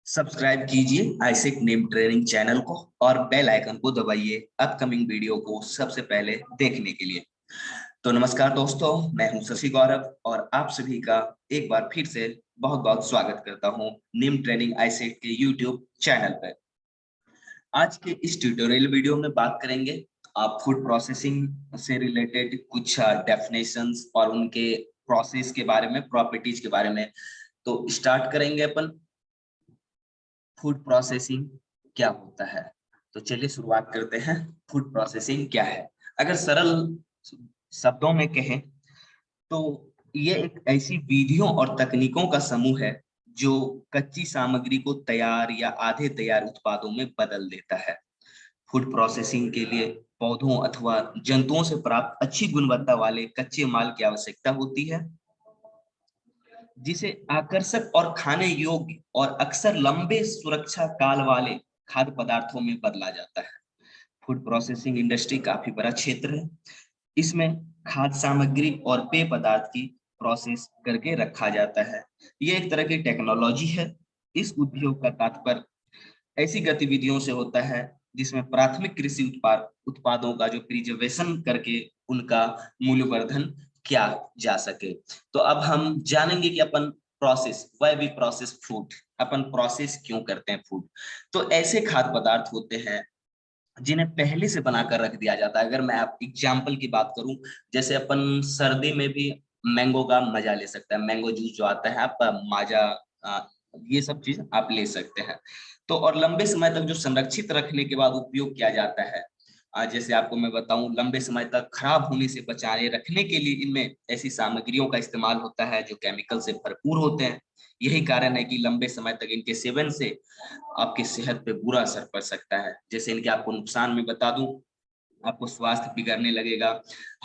Subscribe कीजिए आईसेक name training channel को और बेल आइकन को दबाइए अपकमिंग वीडियो को सबसे पहले देखने के लिए। तो नमस्कार दोस्तों, मैं हूं शशि गौरव और आप सभी का एक बार फिर से बहुत बहुत स्वागत करता हूं नेम ट्रेनिंग आईसेक के यूट्यूब चैनल पर। आज के इस ट्यूटोरियल वीडियो में बात करेंगे आप फूड प्रोसेसिंग से रिलेटेड कुछ डेफिनेशंस और उनके प्रोसेस के बारे में, प्रॉपर्टीज के बारे में। तो स्टार्ट करेंगे अपन। फूड प्रोसेसिंग क्या होता है, तो चलिए शुरुआत करते हैं। फूड प्रोसेसिंग क्या है? अगर सरल शब्दों में कहें तो ये एक ऐसी विधियों और तकनीकों का समूह है जो कच्ची सामग्री को तैयार या आधे तैयार उत्पादों में बदल देता है। फूड प्रोसेसिंग के लिए पौधों अथवा जंतुओं से प्राप्त अच्छी गुणवत्ता वाले कच्चे माल की आवश्यकता होती है, जिसे आकर्षक और खाने योग्य और अक्सर लंबे सुरक्षा काल वाले खाद्य पदार्थों में बदला जाता है। फूड प्रोसेसिंग इंडस्ट्री काफी बड़ा क्षेत्र है। इसमें खाद्य सामग्री और पेय पदार्थ की प्रोसेस करके रखा जाता है। ये एक तरह की टेक्नोलॉजी है। इस उद्योग का तात्पर्य ऐसी गतिविधियों से होता है जिसमें प्राथमिक कृषि उत्पादों का जो प्रिजर्वेशन करके उनका मूल्यवर्धन किया जा सके। तो अब हम जानेंगे कि अपन process, why we process food, अपन प्रोसेस क्यों करते हैं फूड। तो ऐसे खाद्य पदार्थ होते हैं जिन्हें पहले से बनाकर रख दिया जाता है। अगर मैं आप एग्जाम्पल की बात करूं, जैसे अपन सर्दी में भी मैंगो का मजा ले सकते हैं। मैंगो जूस जो आता है, आप माजा, ये सब चीज आप ले सकते हैं। तो और लंबे समय तक जो संरक्षित रखने के बाद उपयोग किया जाता है, जैसे आपको मैं बताऊं, लंबे समय तक खराब होने से बचाए रखने के लिए इनमें ऐसी सामग्रियों का इस्तेमाल होता है जो केमिकल से भरपूर होते हैं। यही कारण है कि लंबे समय तक इनके सेवन से आपकी सेहत पे बुरा असर पड़ सकता है। जैसे इनके आपको नुकसान में बता दूं, आपको स्वास्थ्य बिगड़ने लगेगा,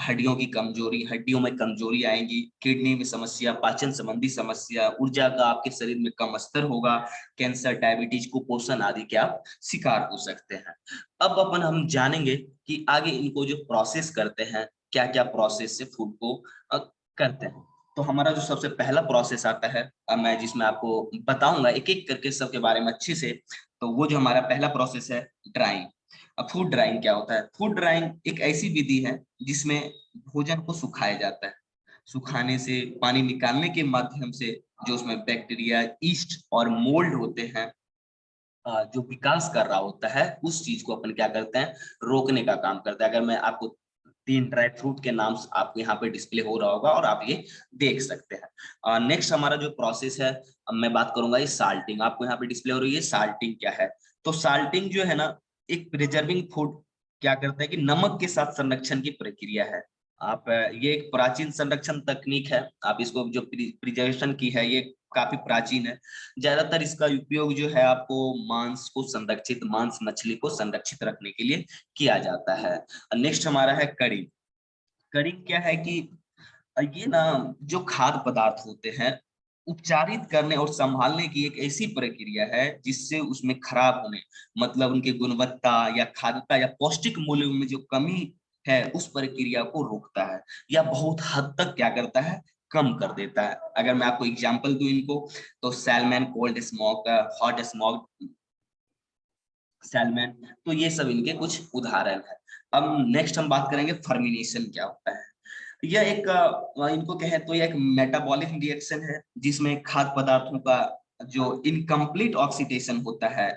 हड्डियों की कमजोरी, हड्डियों में कमजोरी आएगी, किडनी में समस्या, पाचन संबंधी समस्या, ऊर्जा का आपके शरीर में कम स्तर होगा, कैंसर, डायबिटीज, कुपोषण आदि के आप शिकार हो सकते हैं। अब अपन हम जानेंगे कि आगे इनको जो प्रोसेस करते हैं, क्या क्या प्रोसेस से फूड को करते हैं। तो हमारा जो सबसे पहला प्रोसेस आता है, अब मैं जिसमें आपको बताऊंगा एक एक करके सबके बारे में अच्छे से। तो वो जो हमारा पहला प्रोसेस है, ड्राइंग। अब फूड ड्राइंग क्या होता है? फूड ड्राइंग एक ऐसी विधि है जिसमें भोजन को सुखाया जाता है। सुखाने से, पानी निकालने के माध्यम से जो उसमें बैक्टीरिया, ईस्ट और मोल्ड होते हैं, जो विकास कर रहा होता है, उस चीज को अपन क्या करते हैं, रोकने का काम करता है। अगर मैं आपको 3 ड्राई फ्रूट के नाम आपको यहाँ पे डिस्प्ले हो रहा होगा और आप ये देख सकते हैं। नेक्स्ट हमारा जो प्रोसेस है, अब मैं बात करूंगा ये साल्टिंग। आपको यहाँ पे डिस्प्ले हो रही है, साल्टिंग क्या है? तो साल्टिंग जो है ना, एक प्रिजर्विंग फूड क्या करता है कि नमक के साथ संरक्षण की प्रक्रिया है। आप ये एक प्राचीन संरक्षण तकनीक है। आप इसको जो प्रिजर्वेशन की है, ये काफी प्राचीन है। ज्यादातर इसका उपयोग जो है आपको मांस को संरक्षित, मांस मछली को संरक्षित रखने के लिए किया जाता है। नेक्स्ट हमारा है कड़ी। कड़ी क्या है कि ये ना, जो खाद्य पदार्थ होते हैं, उपचारित करने और संभालने की एक ऐसी प्रक्रिया है जिससे उसमें खराब होने, मतलब उनकी गुणवत्ता या खाद्यता या पौष्टिक मूल्य में जो कमी है, उस प्रक्रिया को रोकता है या बहुत हद तक क्या करता है, कम कर देता है। अगर मैं आपको एग्जांपल दूं इनको, तो salmon, cold smoke, hot smoke salmon, तो ये सब इनके कुछ उदाहरण है। अब नेक्स्ट हम बात करेंगे फर्मिनेशन क्या होता है। यह एक इनको कहें तो यह एक मेटाबॉलिक रिएक्शन है जिसमें खाद्य पदार्थों का जो इनकम्प्लीट ऑक्सीडेशन होता है।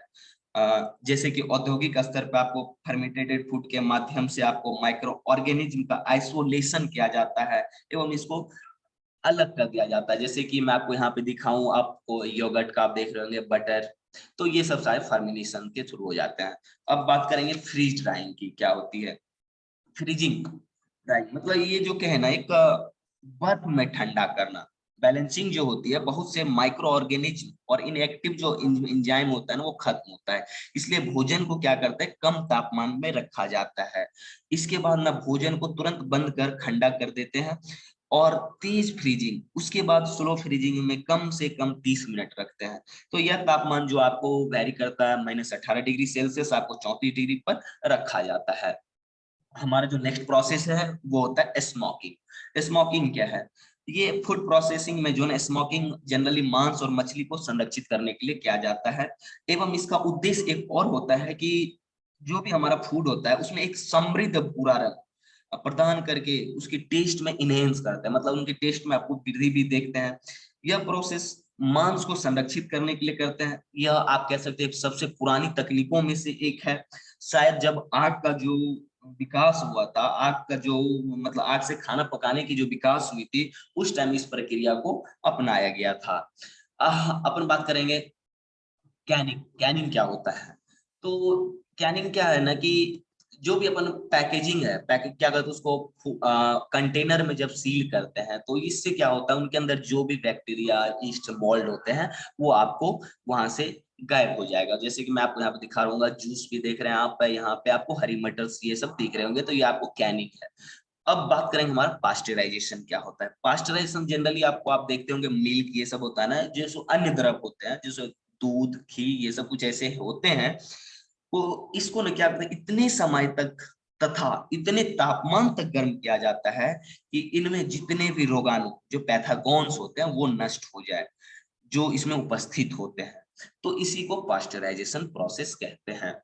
जैसे कि औद्योगिक स्तर पर आपको फर्मेंटेड फूड के माध्यम से आपको माइक्रो ऑर्गेनिज्म का आइसोलेशन किया जाता है एवं इसको अलग कर दिया जाता है। जैसे कि मैं आपको यहाँ पे दिखाऊं, आपको योगर्ट का आप देख रहे होंगे, बटर, तो ये सब सारे फर्मिनेशन के थ्रू हो जाते हैं। अब बात करेंगे फ्रीज ड्राइंग की, क्या होती है फ्रीजिंग ड्राइंग। मतलब ये जो कहना, एक बर्फ में ठंडा करना। बैलेंसिंग जो होती है, बहुत से माइक्रो ऑर्गेनिज्म और इनएक्टिव जो इंजाइम होता है ना, वो खत्म होता है। इसलिए भोजन को क्या करता है, कम तापमान में रखा जाता है। इसके बाद ना भोजन को तुरंत बंद कर ठंडा कर देते हैं, और तेज फ्रीजिंग, उसके बाद स्लो फ्रीजिंग में कम से कम 30 मिनट रखते हैं। तो यह तापमान जो आपको वेरी करता है, -18 डिग्री सेल्सियस, आपको 34 डिग्री पर रखा जाता है। हमारा जो नेक्स्ट प्रोसेस है वो होता है स्मोकिंग। स्मोकिंग क्या है? ये फूड प्रोसेसिंग में जो है स्मोकिंग जनरली मांस और मछली को संरक्षित करने के लिए किया जाता है, एवं इसका उद्देश्य एक और होता है कि जो भी हमारा फूड होता है उसमें एक समृद्ध भूरा रंग प्रदान करके उसकी टेस्ट में इनहेंस करते हैं, मतलब उनके टेस्ट में आपको वृद्धि भी देखते हैं। यह प्रोसेस मांस को संरक्षित करने के लिए करते हैं। यह आप कह सकते हैं सबसे पुरानी तकनीकों में से एक है। शायद जब आग का जो विकास हुआ था, आग का जो मतलब आग से खाना पकाने की जो विकास हुई थी, उस टाइम इस प्रक्रिया को अपनाया गया था। अपन बात करेंगे कैनिंग। कैनिंग क्या होता है? तो कैनिंग क्या है ना कि जो भी अपन पैकेजिंग है, पैकेज क्या करते हैं उसको कंटेनर में जब सील करते हैं, तो इससे क्या होता है उनके अंदर जो भी बैक्टीरिया, ईस्ट, मोल्ड होते हैं वो आपको वहां से गायब हो जाएगा। जैसे कि मैं आपको यहाँ पे दिखा रहा हूँ, जूस भी देख रहे हैं आप, यहाँ पे आपको हरी मटर ये सब दिख रहे होंगे, तो ये आपको कैनिंग है। अब बात करेंगे हमारा पास्चराइजेशन क्या होता है। पास्चराइजेशन जनरली आपको आप देखते होंगे मिल्क ये सब होता है ना, जैसे अन्य द्रव होते हैं जैसे दूध, घी, ये सब कुछ ऐसे होते हैं, वो इसको न क्या करते हैं इतने समय तक तथा इतने तापमान तक गर्म किया जाता है कि इनमें जितने भी रोगाणु जो पैथागोन्स होते हैं वो नष्ट हो जाए जो इसमें उपस्थित होते हैं। तो इसी को पास्चराइजेशन प्रोसेस कहते हैं।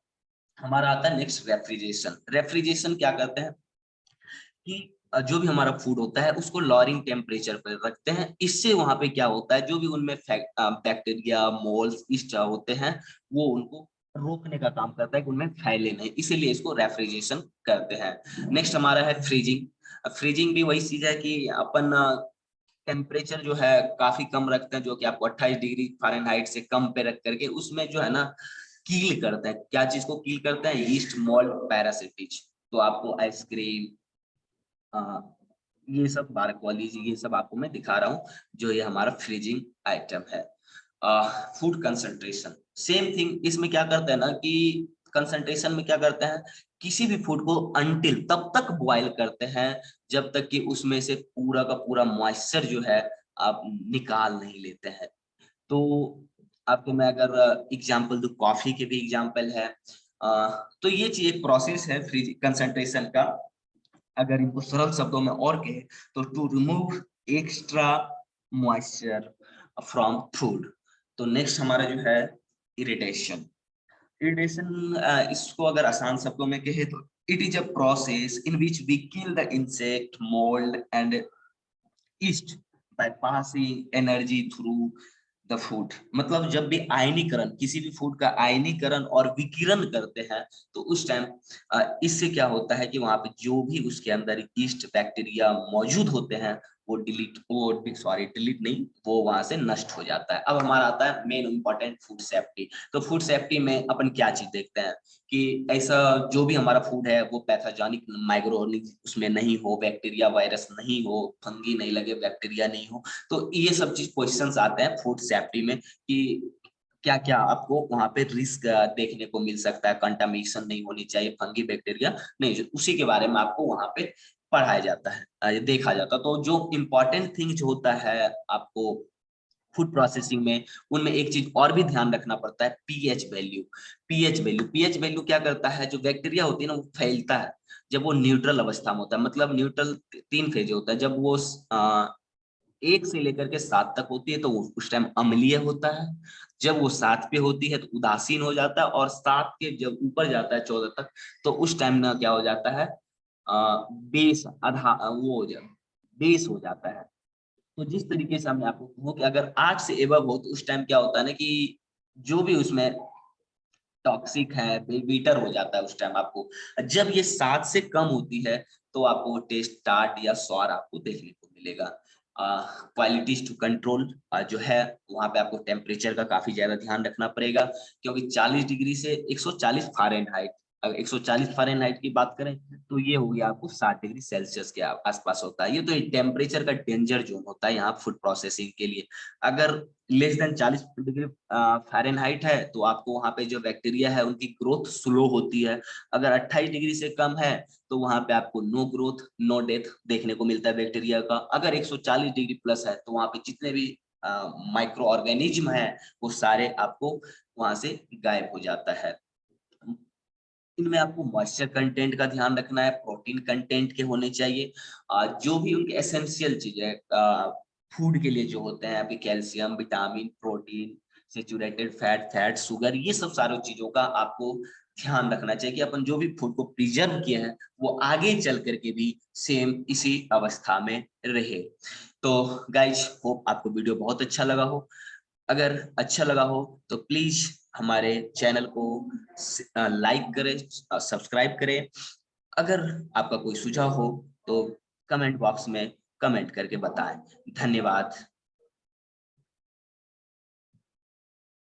हमारा आता है नेक्स्ट रेफ्रिजरेशन। रेफ्रिजरेशन क्या करते हैं कि जो भी हमारा फूड होता है उसको लॉरिंग टेम्परेचर पर रखते हैं। इससे वहां पे क्या होता है जो भी उनमें बैक्टीरिया, मोल्स, ईस्ट होते हैं वो उनको रोकने का काम करता है कि उनमें फैले नहीं, इसीलिए इसको रेफ्रिजरेशन करते हैं। नेक्स्ट हमारा है फ्रीजिंग। फ्रीजिंग भी वही चीज है कि अपन टेम्परेचर जो है काफी कम रखते हैं, जो कि आपको 28 डिग्री फ़ारेनहाइट से कम पे रख करके उसमें जो है ना कील करते हैं। क्या चीज को कील करते हैं? Yeast, mould, parasites. तो आपको आइसक्रीम, ये सब बारकोलीज, ये सब आपको मैं दिखा रहा हूँ जो ये हमारा फ्रीजिंग आइटम है। Food concentration same thing. इसमें क्या करते हैं ना कि कंसंट्रेशन में क्या करते हैं, किसी भी फूड को अनटिल तब तक बॉयल करते हैं जब तक कि उसमें से पूरा का पूरा मॉइस्चर जो है आप निकाल नहीं लेते हैं। तो आपको मैं अगर एग्जांपल दूं, कॉफी के भी एग्जांपल है। तो ये चीज एक प्रोसेस है फ्रीज कंसंट्रेशन का। अगर इनको सरल शब्दों में और कहे तो to remove extra moisture from food. तो नेक्स्ट हमारा जो है इरिटेशन। इरिटेशन इसको अगर आसान शब्दों में कहे तो it is a process in which we kill the insect, mould and yeast by passing energy through the food. मतलब जब भी आयनीकरण, किसी भी फूड का आयनीकरण और विकिरण करते हैं तो उस टाइम इससे क्या होता है कि वहां पे जो भी उसके अंदर ईस्ट, बैक्टीरिया मौजूद होते हैं वो डिलीट नहीं, वो वहां से नष्ट हो जाता है। अब हमारा आता है मेन इंपॉर्टेंट फूड सेफ्टी। तो फूड सेफ्टी में अपन क्या चीज देखते हैं कि ऐसा जो भी हमारा फूड है वो पैथोजेनिक माइक्रो उसमें नहीं हो, बैक्टीरिया वायरस नहीं हो, फंगी नहीं लगे, बैक्टीरिया नहीं हो। तो ये सब चीज क्वेश्चंस आते हैं फूड सेफ्टी में कि क्या क्या आपको वहां पे रिस्क देखने को मिल सकता है, कंटामिनेशन नहीं होनी चाहिए, फंगी बैक्टीरिया नहीं, जो उसी के बारे में आपको वहां पे पढ़ाया जाता है, देखा जाता है। तो जो इम्पोर्टेंट थिंग जो होता है आपको फूड प्रोसेसिंग में, उनमें एक चीज और भी ध्यान रखना पड़ता है, पीएच वैल्यू। पीएच वैल्यू क्या करता है, जो बैक्टीरिया होती है ना वो फैलता है जब वो न्यूट्रल अवस्था में होता है। मतलब न्यूट्रल 3 फेज होता है, जब वो 1 से लेकर के 7 तक होती है तो वो उस टाइम अम्लीय होता है। जब वो 7 पे होती है तो उदासीन हो जाता है, और 7 के जब ऊपर जाता है 14 तक तो उस टाइम ना क्या हो जाता है, बेस आधा वो हो जाता, बेस हो जाता है। तो जिस तरीके से हमने आपको कहूँ कि अगर 8 से एबव हो तो उस टाइम क्या होता है ना कि जो भी उसमें टॉक्सिक है बीटर हो जाता है उस टाइम आपको। जब ये 7 से कम होती है तो आपको टेस्ट टार्ट या स्वार आपको देखने को मिलेगा। क्वालिटीज टू कंट्रोल जो है वहां पे आपको टेम्परेचर का काफी ज्यादा ध्यान रखना पड़ेगा, क्योंकि 40 डिग्री से 140 फ़ारेनहाइट, अगर 140 फ़ारेनहाइट की बात करें तो ये हो गया आपको 60 डिग्री सेल्सियस के आसपास होता है। ये तो टेम्परेचर का डेंजर जोन होता है यहाँ फूड प्रोसेसिंग के लिए। अगर लेस देन 40 डिग्री फ़ारेनहाइट है तो आपको वहां पे जो बैक्टीरिया है उनकी ग्रोथ स्लो होती है। अगर 28 डिग्री से कम है तो वहां पे आपको नो ग्रोथ, नो डेथ देखने को मिलता है बैक्टीरिया का। अगर 140 डिग्री प्लस है तो वहां पे जितने भी माइक्रो ऑर्गेनिज्म है वो सारे आपको वहां से गायब हो जाता है। इनमें आपको मॉइस्चर कंटेंट का ध्यान रखना है, प्रोटीन कंटेंट के होने चाहिए, जो भी उनके एसेंशियल चीज है फूड के लिए जो होते हैं आपके calcium, vitamin, protein, saturated fat, sugar, ये सब सारी चीजों का आपको ध्यान रखना चाहिए कि अपन जो भी फूड को प्रिजर्व किए हैं वो आगे चल करके भी सेम इसी अवस्था में रहे। तो गाइज होप आपको वीडियो बहुत अच्छा लगा हो। अगर अच्छा लगा हो तो प्लीज हमारे चैनल को लाइक करें, सब्सक्राइब करें। अगर आपका कोई सुझाव हो तो कमेंट बॉक्स में कमेंट करके बताएं। धन्यवाद।